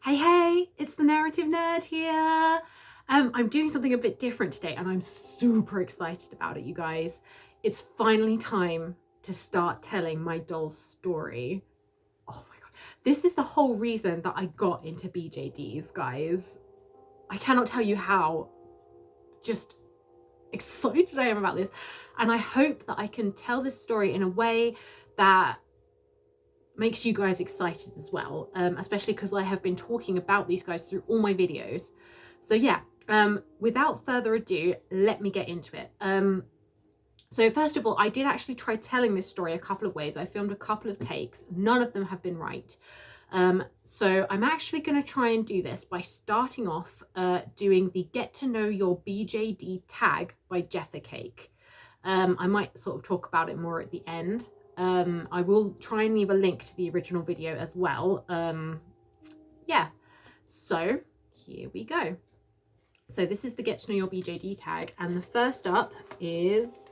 Hey, it's the Narrative Nerd here. I'm doing something a bit different today and I'm super excited about it, you guys. It's finally time to start telling my doll's story. Oh my God. This is the whole reason that I got into BJDs, guys. I cannot tell you how just excited I am about this. And I hope that I can tell this story in a way that makes you guys excited as well, especially because I have been talking about these guys through all my videos. So yeah, without further ado, let me get into it. So first of all, I did actually try telling this story a couple of ways. I filmed a couple of takes. None of them have been right. So I'm actually going to try and do this by starting off doing the Get to Know Your BJD Tag by Jeffacake. I might sort of talk about it more at the end. I will try and leave a link to the original video as well. Yeah, so here we go. So this is the Get to Know Your BJD tag, and the first up is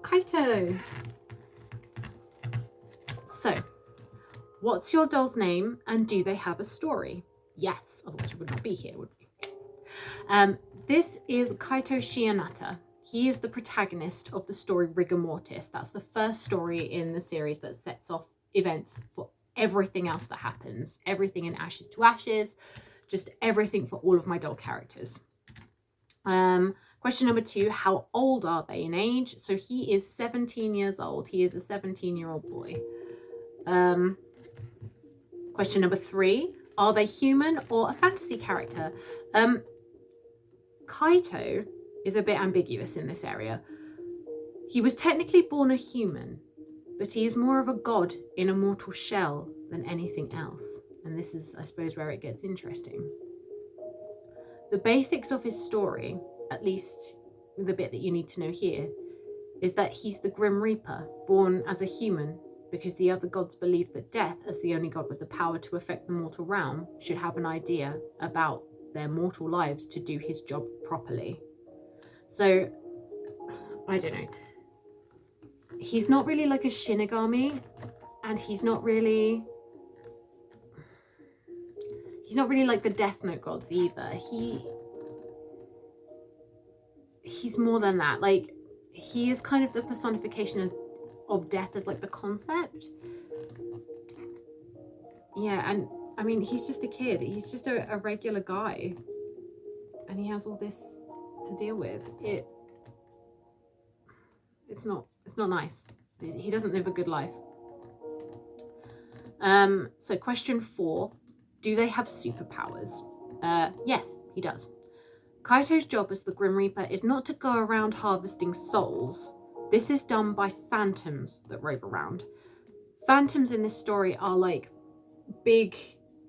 Kaito. So, what's your doll's name and do they have a story? Yes, otherwise we would not be here, would we? This is Kaito Shianata. He is the protagonist of the story Rigor Mortis. That's the first story in the series that sets off events for everything else that happens. Everything in Ashes to Ashes, just everything for all of my doll characters. Question number 2, how old are they in age? So he is 17 years old. He is a 17-year-old boy. Question number 3, are they human or a fantasy character? Kaito is a bit ambiguous in this area. He was technically born a human, but he is more of a god in a mortal shell than anything else. And this is, I suppose, where it gets interesting. The basics of his story, at least the bit that you need to know here, is that he's the Grim Reaper, born as a human, because the other gods believed that Death, as the only god with the power to affect the mortal realm, should have an idea about their mortal lives to do his job properly. So, I don't know. He's not really like a Shinigami, and he's not really like the Death Note gods either. He's more than that. Like, he is kind of the personification of death as like the concept. Yeah, and I mean, he's just a kid. He's just a regular guy, and he has all this to deal with. It's not nice. He doesn't live a good life. So question 4, do they have superpowers? Yes, he does. Kaito's job as the Grim Reaper is not to go around harvesting souls. This is done by phantoms that rove around. Phantoms in this story are like big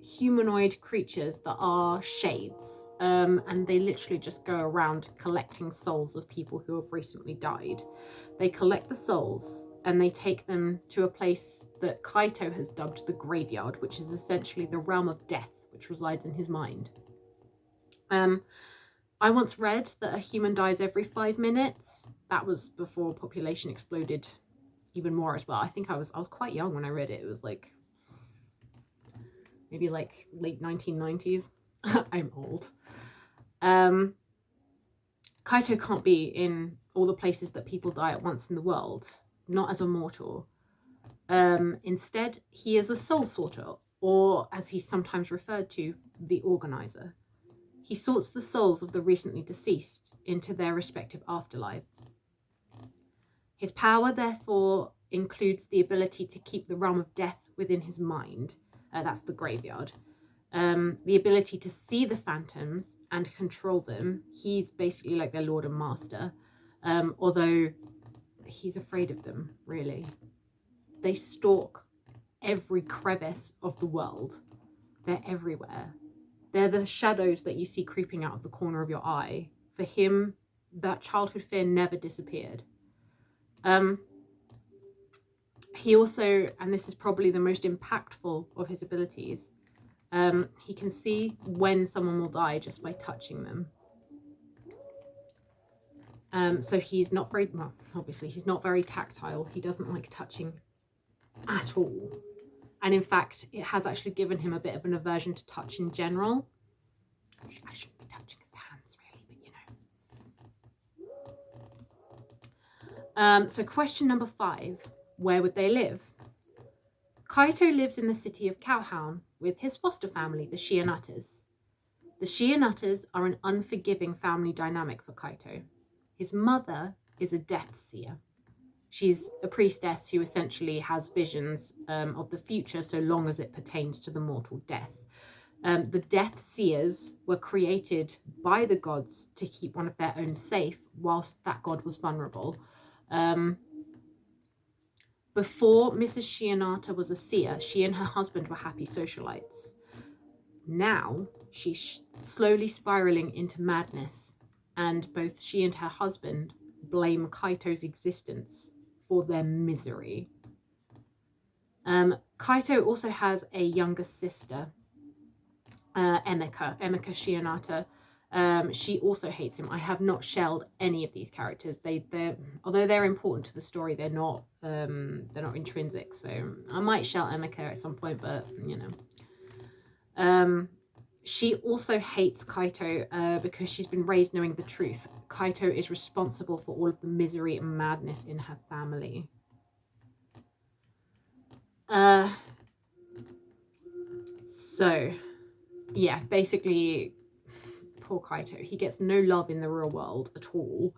humanoid creatures that are shades, and they literally just go around collecting souls of people who have recently died. They collect the souls and they take them to a place that Kaito has dubbed the graveyard, which is essentially the realm of death which resides in his mind. I once read that a human dies every 5 minutes. That was before population exploded even more as well. I think I was quite young when I read it. It was like maybe like late 1990s. I'm old. Kaito can't be in all the places that people die at once in the world, not as a mortal. Instead, he is a soul sorter, or as he's sometimes referred to, the organizer. He sorts the souls of the recently deceased into their respective afterlives. His power, therefore, includes the ability to keep the realm of death within his mind. That's the graveyard. The ability to see the phantoms and control them. He's basically like their lord and master, although he's afraid of them, really. They stalk every crevice of the world. They're everywhere. They're the shadows that you see creeping out of the corner of your eye. For him, that childhood fear never disappeared. He also, and this is probably the most impactful of his abilities, he can see when someone will die just by touching them. So he's not very, well, obviously he's not very tactile. He doesn't like touching at all. And in fact, it has actually given him a bit of an aversion to touch in general. I shouldn't be touching his hands really, but you know. So question number 5, where would they live? Kaito lives in the city of Calhoun with his foster family, the Shianatas. The Shianatas are an unforgiving family dynamic for Kaito. His mother is a death seer. She's a priestess who essentially has visions of the future so long as it pertains to the mortal death. The death seers were created by the gods to keep one of their own safe whilst that god was vulnerable. Before Mrs. Shianata was a seer, she and her husband were happy socialites. Now she's slowly spiraling into madness, and both she and her husband blame Kaito's existence for their misery. Kaito also has a younger sister, Emika Shianata. She also hates him. I have not shelled any of these characters. Although they're important to the story, they're not intrinsic. So I might shell Emika at some point, but you know. She also hates Kaito because she's been raised knowing the truth. Kaito is responsible for all of the misery and madness in her family. So, yeah, basically, poor Kaito. He gets no love in the real world at all.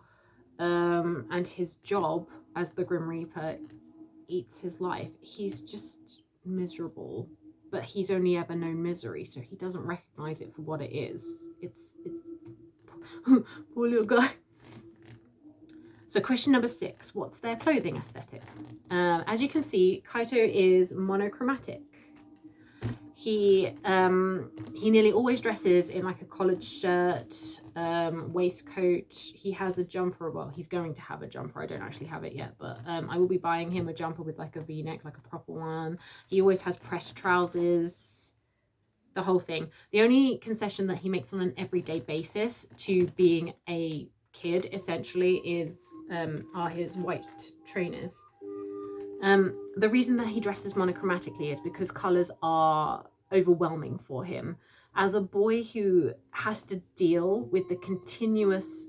And his job as the Grim Reaper eats his life. He's just miserable. But he's only ever known misery, so he doesn't recognize it for what it is. It's poor little guy. So question number 6, what's their clothing aesthetic? As you can see, Kaito is monochromatic. He nearly always dresses in like a collared shirt, waistcoat. He has a jumper. Well, he's going to have a jumper. I don't actually have it yet, but I will be buying him a jumper with like a V-neck, like a proper one. He always has pressed trousers, the whole thing. The only concession that he makes on an everyday basis to being a kid essentially are his white trainers. The reason that he dresses monochromatically is because colours are overwhelming for him. As a boy who has to deal with the continuous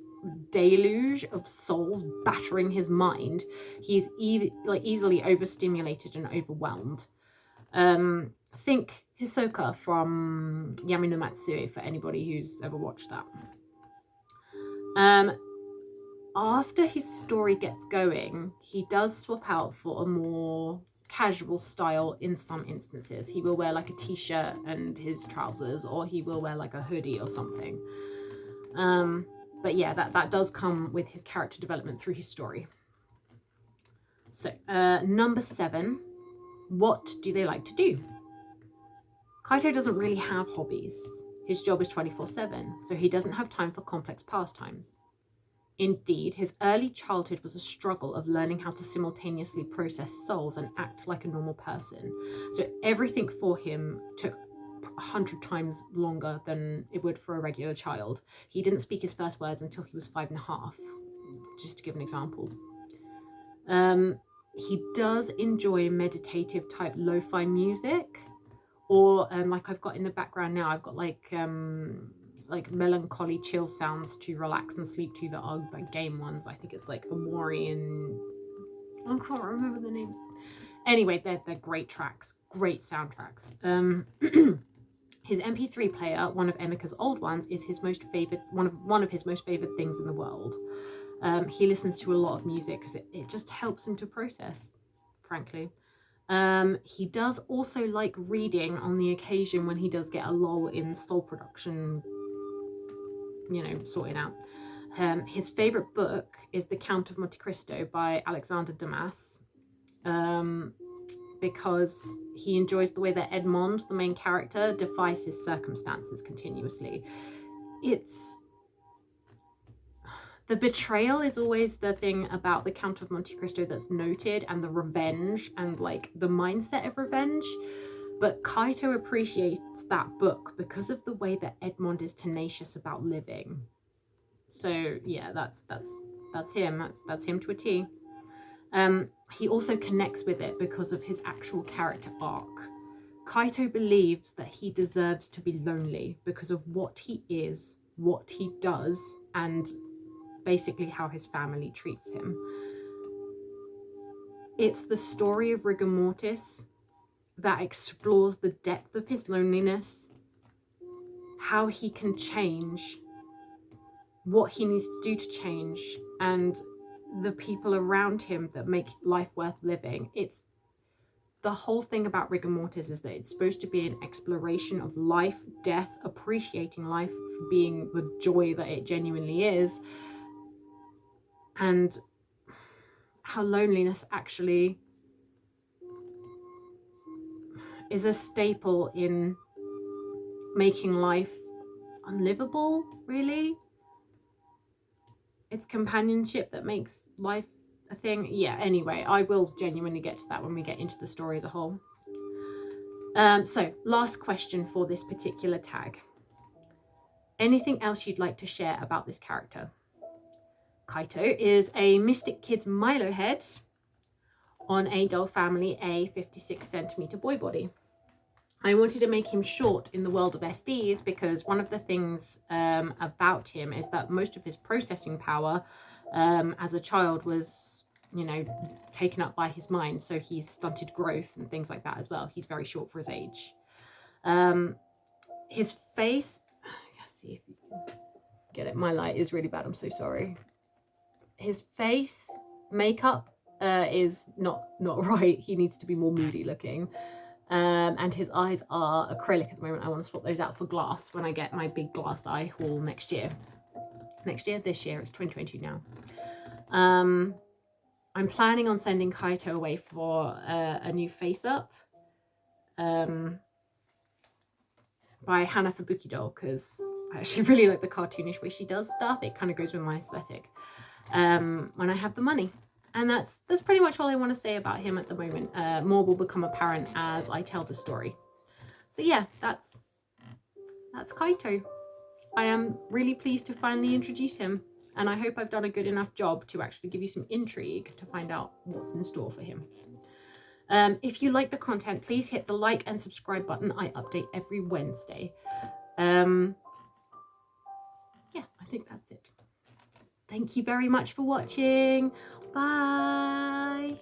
deluge of souls battering his mind, he's easily overstimulated and overwhelmed. Think Hisoka from Yami no Matsue, for anybody who's ever watched that. After his story gets going, he does swap out for a more casual style in some instances. He will wear like a t-shirt and his trousers, or he will wear like a hoodie or something. But yeah, that does come with his character development through his story. So, number 7, what do they like to do? Kaito doesn't really have hobbies. His job is 24/7, so he doesn't have time for complex pastimes. Indeed, his early childhood was a struggle of learning how to simultaneously process souls and act like a normal person. So everything for him took 100 times longer than it would for a regular child. He didn't speak his first words until he was 5.5, just to give an example. He does enjoy meditative type lo-fi music, or like I've got in the background now, I've got like melancholy chill sounds to relax and sleep to that are like game ones. I think it's like Amori and I can't remember the names. Anyway, they're great tracks, great soundtracks. His MP3 player, one of Emika's old ones, is his most favorite one of his most favorite things in the world. He listens to a lot of music because it just helps him to process, frankly. He does also like reading on the occasion when he does get a lull in soul production, sorting out. His favorite book is The Count of Monte Cristo by Alexander Dumas, because he enjoys the way that Edmond, the main character, defies his circumstances continuously. The betrayal is always the thing about The Count of Monte Cristo that's noted, and the revenge and like the mindset of revenge. But Kaito appreciates that book because of the way that Edmond is tenacious about living. So yeah, that's him. That's him to a T. He also connects with it because of his actual character arc. Kaito believes that he deserves to be lonely because of what he is, what he does, and basically how his family treats him. It's the story of Rigor Mortis that explores the depth of his loneliness, how he can change, what he needs to do to change, and the people around him that make life worth living. It's the whole thing about Rigor Mortis is that it's supposed to be an exploration of life, death, appreciating life for being the joy that it genuinely is, and how loneliness actually is a staple in making life unlivable, really. It's companionship that makes life a thing. Yeah, anyway, I will genuinely get to that when we get into the story as a whole. So, last question for this particular tag. Anything else you'd like to share about this character? Kaito is a Mystic Kids Milo head on a Doll Family A 56cm boy body. I wanted to make him short in the world of SDs because one of the things about him is that most of his processing power as a child was, you know, taken up by his mind. So he's stunted growth and things like that as well. He's very short for his age. His face, let's see if you can get it. My light is really bad. I'm so sorry. His face makeup is not right. He needs to be more moody looking. And his eyes are acrylic at the moment. I want to swap those out for glass when I get my big glass eye haul next year. This year, it's 2020 now. I'm planning on sending Kaito away for a new face up by Hana Fubuki doll, because I actually really like the cartoonish way she does stuff. It kind of goes with my aesthetic when I have the money. And that's pretty much all I want to say about him at the moment. More will become apparent as I tell the story. So yeah, that's Kaito. I am really pleased to finally introduce him, and I hope I've done a good enough job to actually give you some intrigue to find out what's in store for him. If you like the content, please hit the like and subscribe button. I update every Wednesday. Yeah, I think that's it. Thank you very much for watching. Bye.